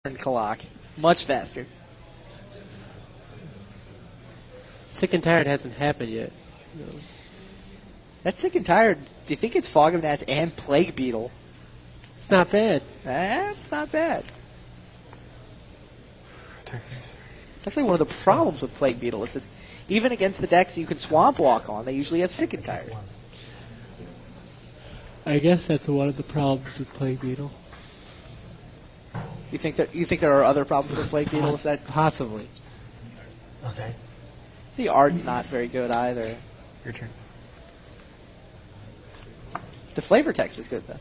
and clock. Much faster. Sick and tired hasn't happened yet. No. That's sick and tired. Do you think it's Fog of Gnats and Plague Beetle? It's not bad. That's not bad. It's actually one of the problems with Plague Beetle is that even against the decks you can Swamp Walk on, they usually have sick and tired. I guess that's one of the problems with Plague Beetle. You think there are other problems with Plague Beetle? Is that Possibly. Okay. the art's not very good either? Your turn. The flavor text is good though.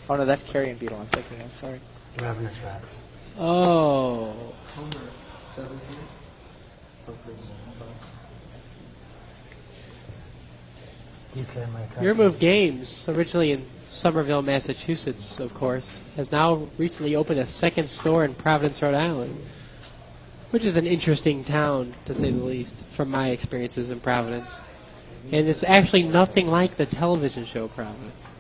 Oh no, that's Carrion Beetle I'm thinking of. Sorry. Ravenous Rats. Oh. Declare my attack. Your Move Games, originally in Somerville, Massachusetts, of course, has now recently opened a second store in Providence, Rhode Island, which is an interesting town, to say the least, from my experiences in Providence. And it's actually nothing like the television show Providence.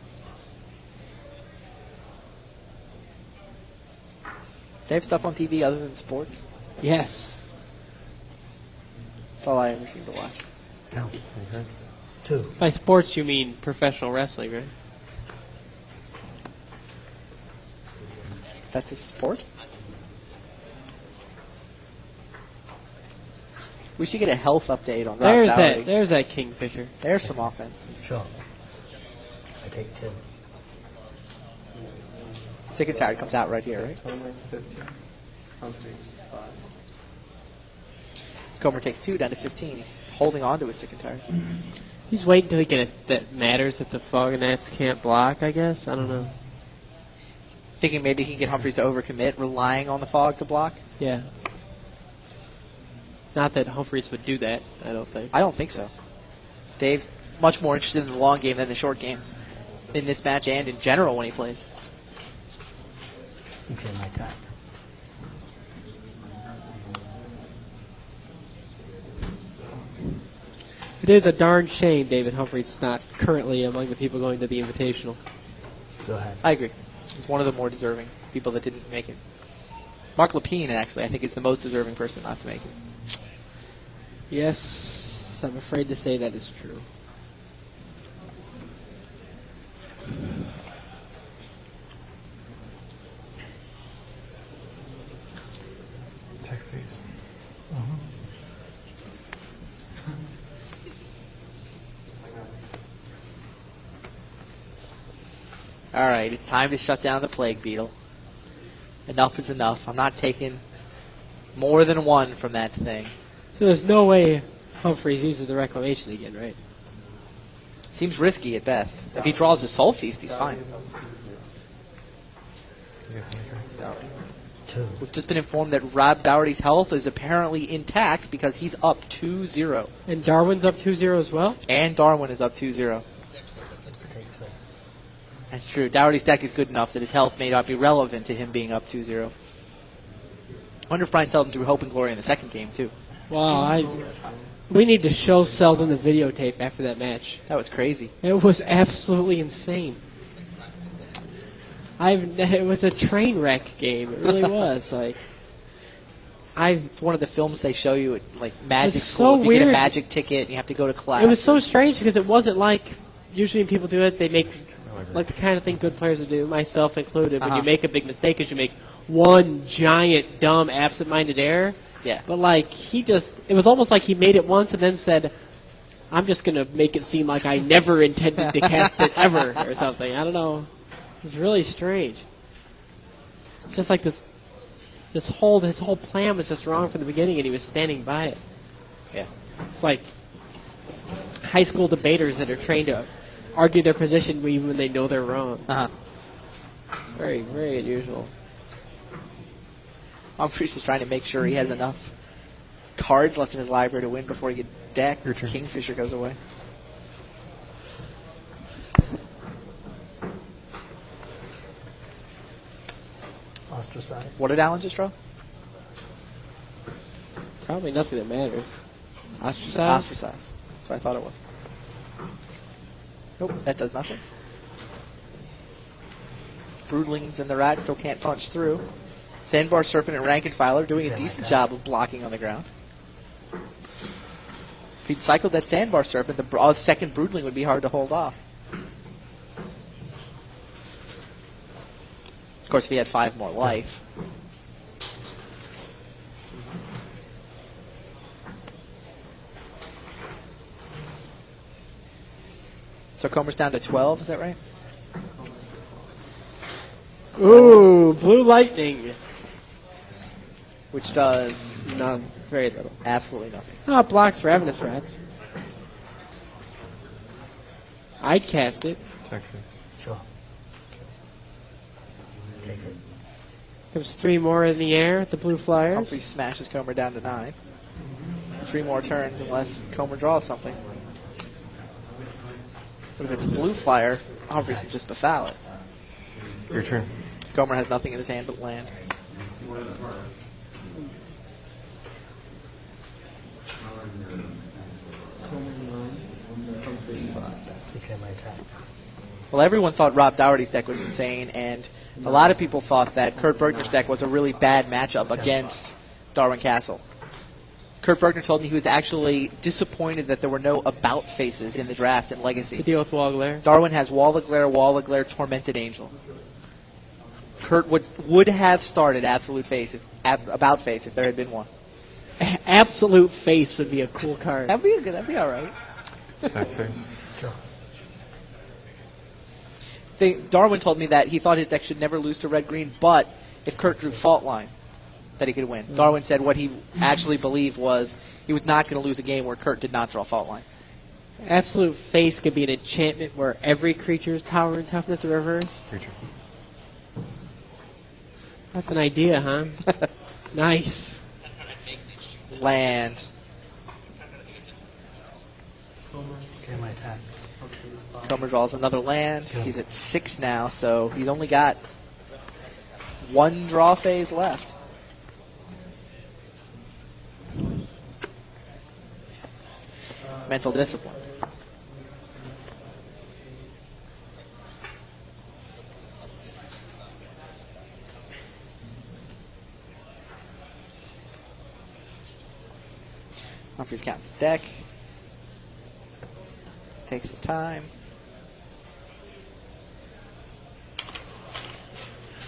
They have stuff on TV other than sports? Yes. That's all I ever seem to watch. Count. 2. By sports, you mean professional wrestling, right? That's a sport? We should get a health update on Rob Dougherty. There's that Kingfisher. There's some offense. Sure. I take 2. Sick and tired comes out right here, right? Comer takes 2 down to 15. He's holding on to his sick and tired. He's waiting until he can. That matters if the Fog and Nats can't block, I guess. I don't know. Thinking maybe he can get Humphreys to overcommit, relying on the Fog to block? Yeah. Not that Humphreys would do that, I don't think. I don't think so. Dave's much more interested in the long game than the short game in this match and in general when he plays. Declare my attack. It is a darn shame David Humphreys is not currently among the people going to the Invitational. Go ahead. I agree. He's one of the more deserving people that didn't make it. Mark Lapine, actually, I think is the most deserving person not to make it. Yes, I'm afraid to say that is true. Check these. Alright, it's time to shut down the Plague Beetle. Enough is enough. I'm not taking more than one from that thing. So there's no way Humphreys uses the Reclamation again, right? Seems risky at best. If he draws a Soul Feast, he's fine. 2. We've just been informed that Rob Dougherty's health is apparently intact because he's up 2-0. And Darwin's up 2-0 as well? And Darwin is up 2-0. Take 3. That's true. Dougherty's deck is good enough that his health may not be relevant to him being up 2-0. I wonder if Brian Seldon threw Hope and Glory in the second game, too. Wow, we need to show Seldon the videotape after that match. That was crazy. It was absolutely insane. It was a train wreck game. It really was. It's one of the films they show you at like magic It's school. so If you get a weird. magic ticket, you have to go to class. It was so strange because it wasn't like usually when people do it, they make like the kind of thing good players would do, myself included. When you make a big mistake, is you make one giant, dumb, absent-minded error. Yeah. But it was almost like he made it once and then said, I'm just going to make it seem like I never intended to cast it ever or something. I don't know. It was really strange. Just like his whole plan was just wrong from the beginning and he was standing by it. Yeah. It's like high school debaters that are trained to argue their position even when they know they're wrong. It's very, very unusual. Humphreys is trying to make sure he has enough cards left in his library to win before he gets decked. Kingfisher goes away. Ostracized. What did Alan just draw? Probably nothing that matters. Ostracized? Ostracize. That's what I thought it was. Nope, that does nothing. Broodlings and the rat still can't punch through. Sandbar Serpent and Rank and File are doing a decent job of blocking on the ground. If he'd cycled that Sandbar Serpent, the second Broodling would be hard to hold off. Of course, if he had 5 more life. So Comer's down to 12, is that right? Ooh, Blue Lightning. Which does No, very little. absolutely nothing. Oh, it blocks Ravenous Rats. I'd cast it. Attack phase. Sure. Take it. There's 3 more in the air at the Blue Flyers. Humphrey smashes Comer down to 9. 3 more turns unless Comer draws something. But if it's a Blue Flyer, Humphreys can just befoul it. Your turn. Comer has nothing in his hand but land. Okay, my attack. Well, everyone thought Rob Dougherty's deck was insane, and a lot of people thought that Kurt Bergner's deck was a really bad matchup against Darwin Castle. Kurt Bergner told me he was actually disappointed that there were no about faces in the draft in To Legacy. deal with Wall Glare. Darwin has Wall of Glare, Tormented Angel. Kurt would have started Absolute Face, About Face, if there had been one. Absolute Face would be a cool card. That'd be all right. Attack phase. Sure. Darwin told me that he thought his deck should never lose to red-green, but if Kurt drew Fault Line, that he could win. Darwin said what he actually believed was he was not going to lose a game where Kurt did not draw Fault Line. Absolute Face could be an enchantment where every creature's power and toughness are reversed. Creature. That's an idea, huh? Nice. Land. Okay, my attack. Comer draws another land. He's at 6 now, so he's only got 1 draw phase left. Mental Discipline. Humphreys counts his deck. Takes his time.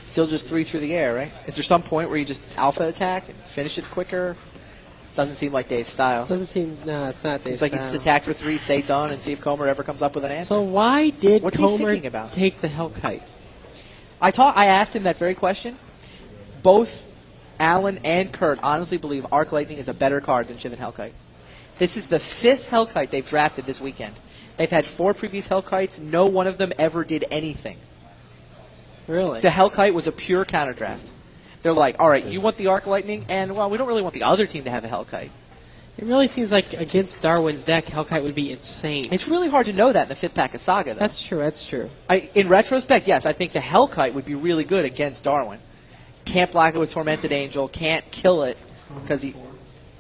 Still just 3 through the air, right? Is there some point where you just alpha attack and finish it quicker? Doesn't seem like Dave's style. Doesn't seem, no, it's not Dave's It's like you just attack for 3, say done, and see if Comer ever comes up with an answer. So why did What's he Comer thinking about? take the Hellkite? I asked him that very question. Both Alan and Kurt honestly believe Arc Lightning is a better card than Shivan Hellkite. This is the 5th Hellkite they've drafted this weekend. They've had 4 previous Hellkites. No one of them ever did anything. Really? The Hellkite was a pure counter draft. They're like, all right, you want the Arc Lightning, and, well, we don't really want the other team to have a Hellkite. It really seems like against Darwin's deck, Hellkite would be insane. It's really hard to know that in the 5th pack of Saga, though. That's true, that's true. In retrospect, yes, I think the Hellkite would be really good against Darwin. Can't block it with Tormented Angel, can't kill it, because he,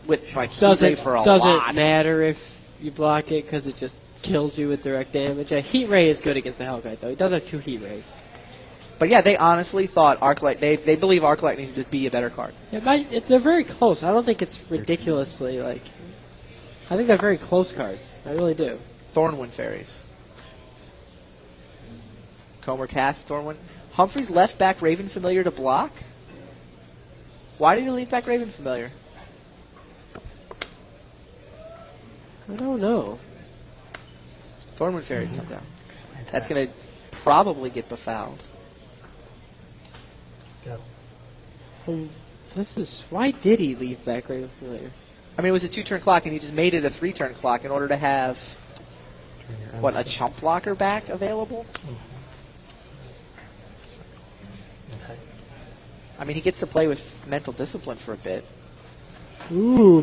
with, like, Heat Ray for a lot. Doesn't matter if you block it, because it just kills you with direct damage. Heat Ray is good against the Hellkite, though. He does have 2 Heat Rays. But yeah, they honestly thought they believe Arc Lightning to just be a better card. They're very close. I don't think it's ridiculously, I think they're very close cards. I really do. Thornwind Fairies. Comer casts Thornwind. Humphreys left back Raven Familiar to block? Why did he leave back Raven Familiar? I don't know. Thornwind Fairies comes out. That's going to probably get befouled. Go. Why did he leave back Raven Familiar? I mean, it was a 2-turn clock, and he just made it a 3-turn clock in order to have, a chump blocker back available? Okay. I mean, he gets to play with Mental Discipline for a bit. Ooh,